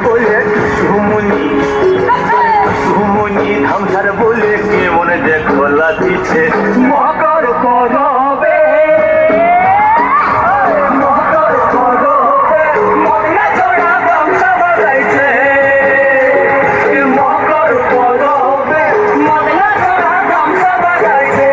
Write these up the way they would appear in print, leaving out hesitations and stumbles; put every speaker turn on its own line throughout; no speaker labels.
বলে সুমনি সুমনি ধামসার বলে কেমন যে খোলা দিচ্ছে মকর করবে মকর করবে মদিনা জোড়া ধামসা বাজাইছে মকর করবে মদিনা জোড়া ধামসা বাজাইছে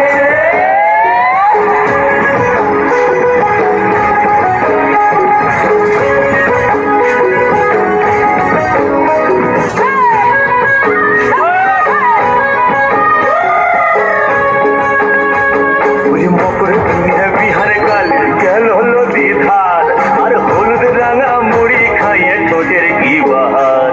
বিহারে কালে গেল নদী ধার আর হলুদ রাঙা মুড়ি খাইয়ে ঠোঁটের কি বাহার